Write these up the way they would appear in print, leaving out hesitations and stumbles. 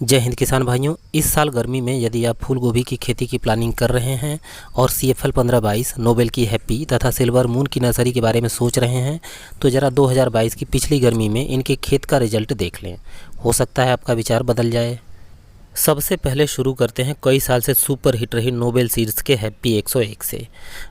जय हिंद किसान भाइयों। इस साल गर्मी में यदि आप फूल गोभी की खेती की प्लानिंग कर रहे हैं और CFL 1522 नोबेल की हैप्पी तथा सिल्वर मून की नर्सरी के बारे में सोच रहे हैं तो ज़रा 2022 की पिछली गर्मी में इनके खेत का रिजल्ट देख लें। हो सकता है आपका विचार बदल जाए। सबसे पहले शुरू करते हैं कई साल से सुपर हिट रही नोबेल सीड्स के हैप्पी 101 से,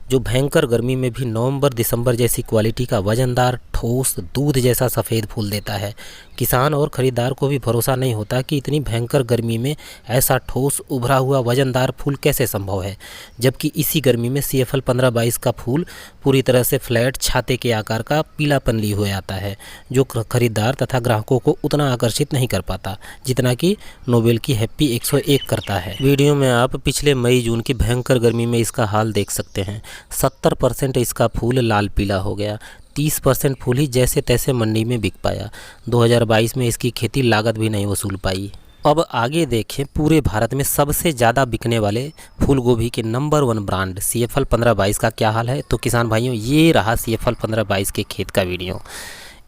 जो भयंकर गर्मी में भी नवंबर दिसंबर जैसी क्वालिटी का वजनदार ठोस दूध जैसा सफ़ेद फूल देता है। किसान और ख़रीदार को भी भरोसा नहीं होता कि इतनी भयंकर गर्मी में ऐसा ठोस उभरा हुआ वजनदार फूल कैसे संभव है, जबकि इसी गर्मी में CFL 1522 का फूल पूरी तरह से फ्लैट छाते के आकार का पीलापन लिए हुए आता है, जो खरीदार तथा ग्राहकों को उतना आकर्षित नहीं कर पाता जितना कि नोबेल की हैप्पी 101 करता है। वीडियो में आप पिछले मई जून की भयंकर गर्मी में इसका हाल देख सकते हैं। 70% इसका फूल लाल पीला हो गया, 30% फूल ही जैसे तैसे मंडी में बिक पाया। 2022 में इसकी खेती लागत भी नहीं वसूल पाई। अब आगे देखें पूरे भारत में सबसे ज़्यादा बिकने वाले फूल गोभी के नंबर 1 ब्रांड CFL 1522 का क्या हाल है। तो किसान भाइयों, ये रहा CFL 1522 के खेत का वीडियो।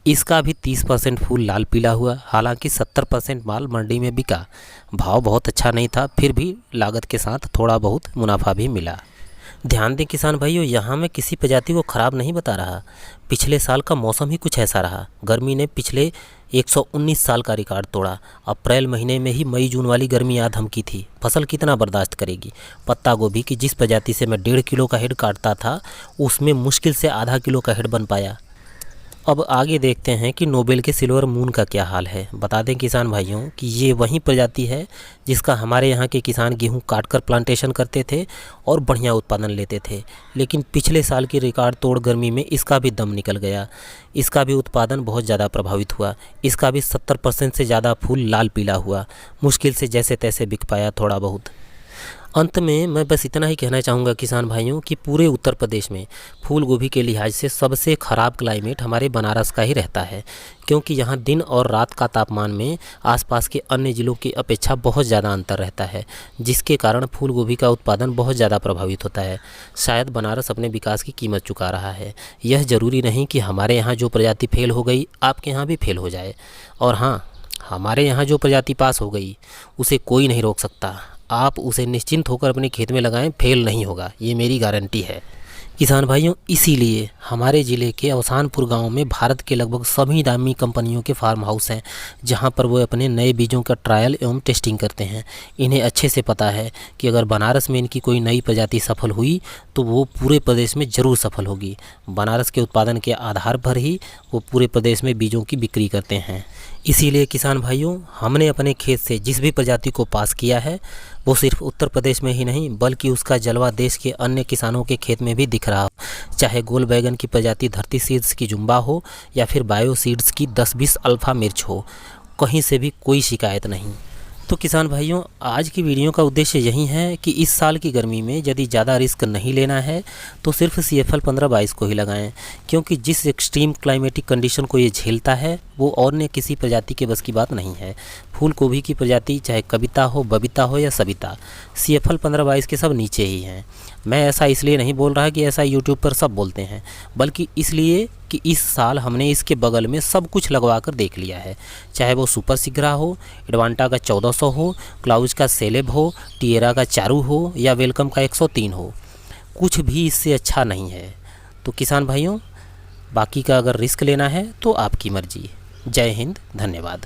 इसका भी 30% फूल लाल पीला हुआ, हालांकि 70% माल मंडी में बिका। भाव बहुत अच्छा नहीं था, फिर भी लागत के साथ थोड़ा बहुत मुनाफा भी मिला। ध्यान दें किसान भाइयों, यहाँ मैं किसी प्रजाति को ख़राब नहीं बता रहा। पिछले साल का मौसम ही कुछ ऐसा रहा। गर्मी ने पिछले 119 साल का रिकॉर्ड तोड़ा। अप्रैल महीने में ही मई जून वाली गर्मी आ धमकी थी। फसल कितना बर्दाश्त करेगी। पत्ता गोभी की जिस प्रजाति से मैं 1.5 किलो का हेड काटता था, उसमें मुश्किल से आधा किलो का हेड बन पाया। अब आगे देखते हैं कि नोबेल के सिल्वर मून का क्या हाल है। बता दें किसान भाइयों कि ये वही प्रजाति है जिसका हमारे यहाँ के किसान गेहूं काटकर प्लांटेशन करते थे और बढ़िया उत्पादन लेते थे, लेकिन पिछले साल की रिकॉर्ड तोड़ गर्मी में इसका भी दम निकल गया। इसका भी उत्पादन बहुत ज़्यादा प्रभावित हुआ। इसका भी 70% से ज़्यादा फूल लाल पीला हुआ, मुश्किल से जैसे तैसे बिक पाया थोड़ा बहुत। अंत में मैं बस इतना ही कहना चाहूँगा किसान भाइयों कि पूरे उत्तर प्रदेश में फूल गोभी के लिहाज से सबसे ख़राब क्लाइमेट हमारे बनारस का ही रहता है, क्योंकि यहाँ दिन और रात का तापमान में आसपास के अन्य ज़िलों की अपेक्षा बहुत ज़्यादा अंतर रहता है, जिसके कारण फूल गोभी का उत्पादन बहुत ज़्यादा प्रभावित होता है। शायद बनारस अपने विकास की कीमत चुका रहा है। यह ज़रूरी नहीं कि हमारे यहाँ जो प्रजाति फेल हो गई आपके यहाँ भी फेल हो जाए, और हाँ, हमारे यहाँ जो प्रजाति पास हो गई उसे कोई नहीं रोक सकता। आप उसे निश्चिंत होकर अपने खेत में लगाएं, फेल नहीं होगा, ये मेरी गारंटी है। किसान भाइयों, इसीलिए हमारे ज़िले के अवसानपुर गांव में भारत के लगभग सभी दामी कंपनियों के फार्म हाउस हैं, जहां पर वो अपने नए बीजों का ट्रायल एवं टेस्टिंग करते हैं। इन्हें अच्छे से पता है कि अगर बनारस में इनकी कोई नई प्रजाति सफल हुई तो वो पूरे प्रदेश में ज़रूर सफल होगी। बनारस के उत्पादन के आधार पर ही वो पूरे प्रदेश में बीजों की बिक्री करते हैं। इसीलिए किसान भाइयों, हमने अपने खेत से जिस भी प्रजाति को पास किया है वो सिर्फ उत्तर प्रदेश में ही नहीं बल्कि उसका जलवा देश के अन्य किसानों के खेत में भी दिख रहा हो। चाहे गोल बैगन की प्रजाति धरती सीड्स की जुम्बा हो या फिर बायो सीड्स की 10-20 अल्फा मिर्च हो, कहीं से भी कोई शिकायत नहीं। तो किसान भाइयों, आज की वीडियो का उद्देश्य यही है कि इस साल की गर्मी में यदि ज़्यादा रिस्क नहीं लेना है तो सिर्फ CFL 1522 को ही लगाएं, क्योंकि जिस एक्सट्रीम क्लाइमेटिक कंडीशन को ये झेलता है वो और ने किसी प्रजाति के बस की बात नहीं है। फूल गोभी की प्रजाति चाहे कविता हो, बबीता हो या सबिता, CFL 1522 के सब नीचे ही हैं। मैं ऐसा इसलिए नहीं बोल रहा कि ऐसा यूट्यूब पर सब बोलते हैं, बल्कि इसलिए कि इस साल हमने इसके बगल में सब कुछ लगवा कर देख लिया है। चाहे वो सुपर सिग्रा हो, एडवांटा का 1400 हो, क्लाउज का सेलेब हो, टिएरा का चारू हो या वेलकम का 103 हो, कुछ भी इससे अच्छा नहीं है। तो किसान भाइयों, बाकी का अगर रिस्क लेना है तो आपकी मर्जी। जय हिंद, धन्यवाद।